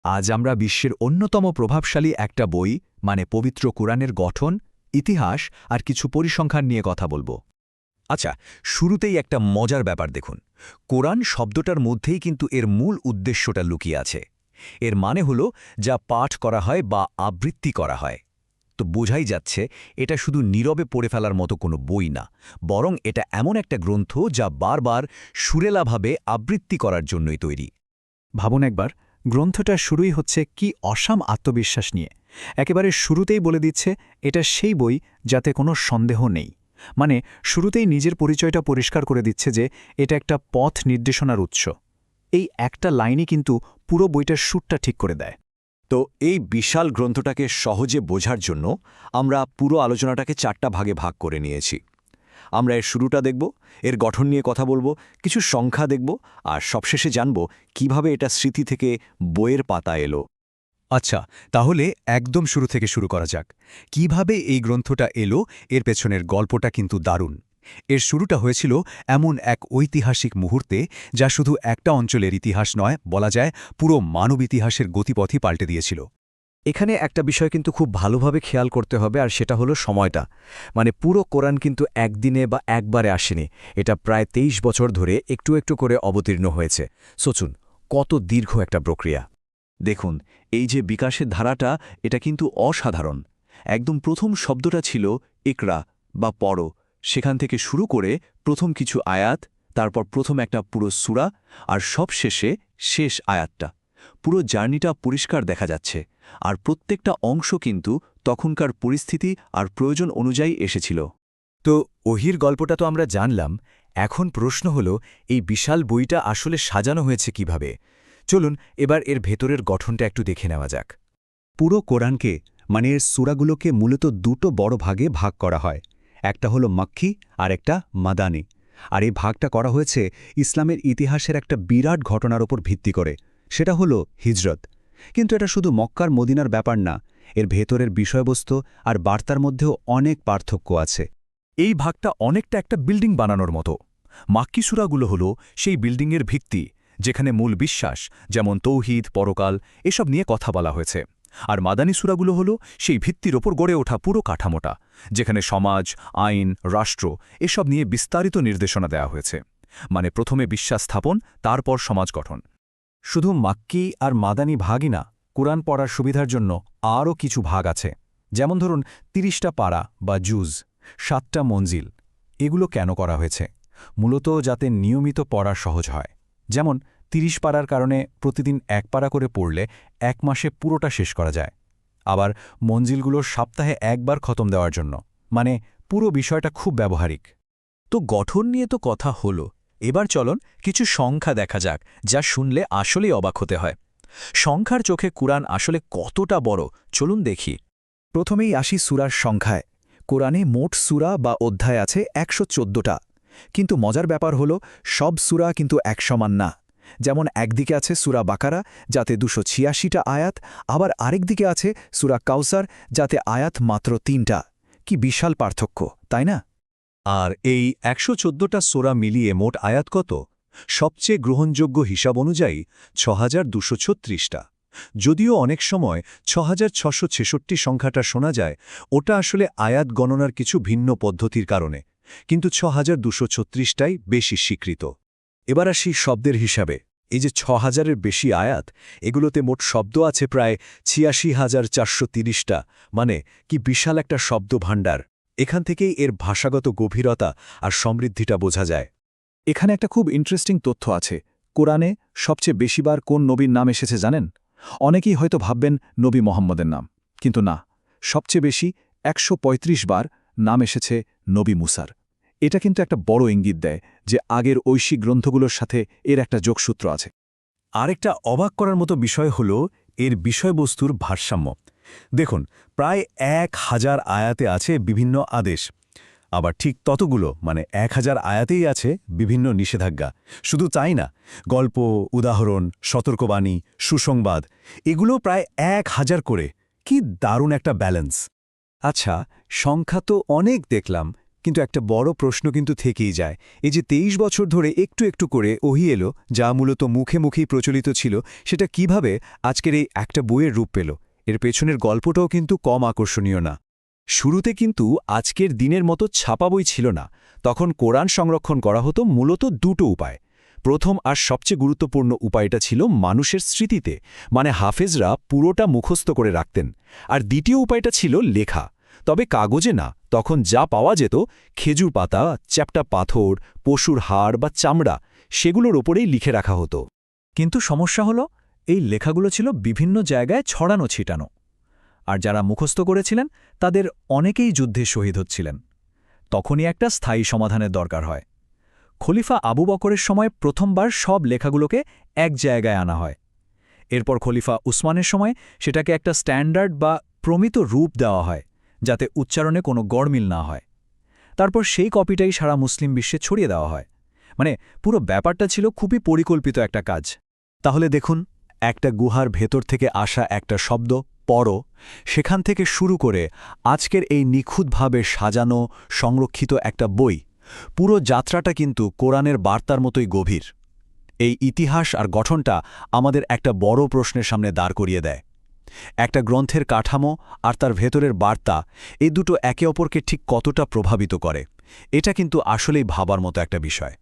আজ আমরা বিশ্বের অন্যতম প্রভাবশালী একটা বই মানে পবিত্র কোরআনের গঠন, ইতিহাস আর কিছু পরিসংখ্যান নিয়ে কথা বলবো। আচ্ছা, শুরুতেই একটা মজার ব্যাপার দেখুন। কোরআন শব্দটার মধ্যেই কিন্তু এর মূল উদ্দেশ্যটা লুকিয়ে আছে। এর মানে হলো যা পাঠ করা হয় বা আবৃত্তি করা হয়। তো বোঝাই যাচ্ছে এটা শুধু নীরবে পড়ে ফেলার মতো কোনো বই না, বরং এটা এমন একটা গ্রন্থ যা বারবার সুরেলাভাবে আবৃত্তি করার জন্যই তৈরি। ভাবুন একবার, গ্রন্থটা শুরুই হচ্ছে কি অসাম আত্মবিশ্বাস নিয়ে। একেবারে শুরুতেই বলে দিচ্ছে এটা সেই বই যাতে কোনো সন্দেহ নেই। মানে শুরুতেই নিজের পরিচয়টা পরিষ্কার করে দিচ্ছে যে এটা একটা পথ নির্দেশনার উৎস। এই একটা লাইনই কিন্তু পুরো বইটার সুরটা ঠিক করে দেয়। তো এই বিশাল গ্রন্থটাকে সহজে বোঝার জন্য আমরা পুরো আলোচনাটাকে 4টা ভাগে ভাগ করে নিয়েছি। আমরা এর শুরুটা দেখব, এর গঠন নিয়ে কথা বলবো, কিছু সংখ্যা দেখব, আর সবশেষে জানব কিভাবে এটা স্মৃতি থেকে বইয়ের পাতা এলো। আচ্ছা, তাহলে একদম শুরু থেকে শুরু করা যাক। কিভাবে এই গ্রন্থটা এলো, এর পেছনের গল্পটা কিন্তু দারুণ। এর শুরুটা হয়েছিল এমন এক ঐতিহাসিক মুহূর্তে যা শুধু একটা অঞ্চলের ইতিহাস নয়, বলা যায় পুরো মানব ইতিহাসের গতিপথই পাল্টে দিয়েছিল। এখানে একটা বিষয় কিন্তু খুব ভালোভাবে খেয়াল করতে হবে, আর সেটা হলো সময়টা। মানে পুরো কোরআন কিন্তু একদিনে বা একবারে আসেনি। এটা প্রায় 23 বছর ধরে একটু একটু করে অবতীর্ণ হয়েছে। সোচুন, কত দীর্ঘ একটা প্রক্রিয়া। দেখুন, এই যে বিকাশের ধারাটা, এটা কিন্তু অসাধারণ। একদম প্রথম শব্দটা ছিল ইকরা বা পড়ো, সেখান থেকে শুরু করে প্রথম কিছু আয়াত, তারপর প্রথম একটা পুরো সূরা, আর সবশেষে শেষ আয়াতটা। পুরো জার্নিটা পরিষ্কার দেখা যাচ্ছে, আর প্রত্যেকটা অংশ কিন্তু তখনকার পরিস্থিতি আর প্রয়োজন অনুযায়ী এসেছিল। তো ওহির গল্পটা তো আমরা জানলাম। এখন প্রশ্ন হলো, এই বিশাল বইটা আসলে সাজানো হয়েছে কিভাবে? চলুন এবার এর ভেতরের গঠনটা একটু দেখে নেওয়া যাক। পুরো কোরআনকে, মানে এর সূরাগুলোকে মূলত দুটো বড় ভাগে ভাগ করা হয়। একটা হলো মক্কি আর একটা মাদানী। আর এই ভাগটা করা হয়েছে ইসলামের ইতিহাসের একটা বিরাট ঘটনার ওপর ভিত্তি করে, সেটা হলো হিজরত। কিন্তু এটা শুধু মক্কার মদিনার ব্যাপার না, এর ভেতরের বিষয়বস্তু আর বার্তার মধ্যেও অনেক পার্থক্য আছে। এই ভাগটা অনেকটা একটা বিল্ডিং বানানোর মতো। মাক্কি সূরাগুলো হল সেই বিল্ডিংয়ের ভিত্তি, যেখানে মূল বিশ্বাস যেমন তৌহিদ, পরকাল এসব নিয়ে কথা বলা হয়েছে। আর মাদানী সূরাগুলো হল সেই ভিত্তির ওপর গড়ে ওঠা পুরো কাঠামোটা, যেখানে সমাজ, আইন, রাষ্ট্র এসব নিয়ে বিস্তারিত নির্দেশনা দেওয়া হয়েছে। মানে প্রথমে বিশ্বাস স্থাপন, তারপর সমাজ গঠন। শুধু মাক্কি আর মাদানী ভাগই না, কোরআন পড়ার সুবিধার জন্য আরও কিছু ভাগ আছে। যেমন ধরুন 30টা পারা বা জুজ, 7টা মঞ্জিল। এগুলো কেন করা হয়েছে? মূলত যাতে নিয়মিত পড়া সহজ হয়। যেমন 30 পারার কারণে প্রতিদিন 1 পারা করে পড়লে 1 মাসে পুরোটা শেষ করা যায়। আবার মঞ্জিলগুলো সপ্তাহে একবার খতম দেওয়ার জন্য। মানে পুরো বিষয়টা খুব ব্যবহারিক। তো গঠন নিয়ে তো কথা হলো, এবার চলুন কিছু সংখ্যা দেখা যাক, যা শুনলে আসলেই অবাক হতে হয়। সংখ্যার চোখে কুরআন আসলে কতটা বড়, চলুন দেখি। প্রথমেই আসি সূরার সংখ্যায়। কোরআনে মোট সূরা বা অধ্যায় আছে 114টা। কিন্তু মজার ব্যাপার হলো, সব সূরা কিন্তু এক সমান না। যেমন একদিকে আছে সূরা বাকারা, যাতে 286টা আয়াত, আবার আরেক দিকে আছে সূরা কাউসার, যাতে আয়াত মাত্র 3টা। কি বিশাল পার্থক্য, তাই না? আর এই 114টা সূরা মিলিয়ে মোট আয়াত কত? সবচেয়ে গ্রহণযোগ্য হিসাব অনুযায়ী 6236টা। যদিও অনেক সময় 6666 সংখ্যাটা শোনা যায়, ওটা আসলে আয়াত গণনার কিছু ভিন্ন পদ্ধতির কারণে, কিন্তু 6236টাই বেশি স্বীকৃত। এবার আসি শব্দের হিসাবে। এই যে 6000-এর বেশি আয়াত, এগুলোতে মোট শব্দ আছে প্রায় ৮৬,৪৩০টা। মানে কি বিশাল একটা শব্দ ভাণ্ডার। এখান থেকেই এর ভাষাগত গভীরতা আর সমৃদ্ধিটা বোঝা যায়। এখানে একটা খুব ইন্টারেস্টিং তথ্য আছে। কোরআনে সবচেয়ে বেশিবার কোন নবীর নাম এসেছে জানেন? অনেকেই হয়তো ভাববেন নবী মোহাম্মদের নাম, কিন্তু না। সবচেয়ে বেশি 135 বার নাম এসেছে নবী মুসার। এটা কিন্তু একটা বড় ইঙ্গিত দেয় যে আগের ঐশী গ্রন্থগুলোর সাথে এর একটা যোগসূত্র আছে। আরেকটা অবাক করার মতো বিষয় হল এর বিষয়বস্তুর ভারসাম্য। দেখুন, প্রায় 1000 আয়াতে আছে বিভিন্ন আদেশ, আবার ঠিক ততগুলো মানে 1000 আয়াতেই আছে বিভিন্ন নিষেধাজ্ঞা। শুধু তাই না, গল্প, উদাহরণ, সতর্কবাণী, সুসংবাদ এগুলো প্রায় 1000 করে। কি দারুণ একটা ব্যালেন্স। আচ্ছা, সংখ্যা তো অনেক দেখলাম, কিন্তু একটা বড় প্রশ্ন কিন্তু থেকেই যায়, এই যে 23 বছর ধরে একটু একটু করে ওহী এলো, যা মূলত মুখে মুখেই প্রচলিত ছিল, সেটা কিভাবে আজকের এই একটা বইয়ের রূপ পেল? এর পেছনের গল্পটাও কিন্তু কম আকর্ষণীয় না। শুরুতে কিন্তু আজকের দিনের মতো ছাপা বই ছিল না। তখন কোরআন সংরক্ষণ করা হতো মূলত দুটো উপায়। প্রথম আর সবচেয়ে গুরুত্বপূর্ণ উপায়টা ছিল মানুষের স্মৃতিতে, মানে হাফেজরা পুরোটা মুখস্থ করে রাখতেন। আর দ্বিতীয় উপায়টা ছিল লেখা, তবে কাগজে না। তখন যা পাওয়া যেত, খেজুর পাতা, চ্যাপ্টা পাথর, পশুর হাড় বা চামড়া, সেগুলোর ওপরেই লিখে রাখা হতো। কিন্তু সমস্যা হলো, এই লেখাগুলো ছিল বিভিন্ন জায়গায় ছড়ানো ছিটানো। আর যারা মুখস্থ করেছিলেন তাদের অনেকেই যুদ্ধে শহীদ হচ্ছিলেন। তখনই একটা স্থায়ী সমাধানের দরকার হয়। খলিফা আবু বকরের সময় প্রথমবার সব লেখাগুলোকে এক জায়গায় আনা হয়। এরপর খলিফা উসমানের সময় সেটাকে একটা স্ট্যান্ডার্ড বা প্রমিত রূপ দেওয়া হয়, যাতে উচ্চারণে কোনো গড়মিল না হয়। তারপর সেই কপিটাই সারা মুসলিম বিশ্বে ছড়িয়ে দেওয়া হয়। মানে পুরো ব্যাপারটা ছিল খুবই পরিকল্পিত একটা কাজ। তাহলে দেখুন, একটা গুহার ভেতর থেকে আসা একটা শব্দ পড়ো, সেখান থেকে শুরু করে আজকের এই নিখুঁতভাবে সাজানো সংরক্ষিত একটা বই, পুরো যাত্রাটা কিন্তু কোরআনের বার্তার মতোই গভীর। এই ইতিহাস আর গঠনটা আমাদের একটা বড় প্রশ্নের সামনে দাঁড় করিয়ে দেয়। একটা গ্রন্থের কাঠামো আর তার ভেতরের বার্তা, এই দুটো একে অপরকে ঠিক কতটা প্রভাবিত করে, এটা কিন্তু আসলেই ভাবার মতো একটা বিষয়।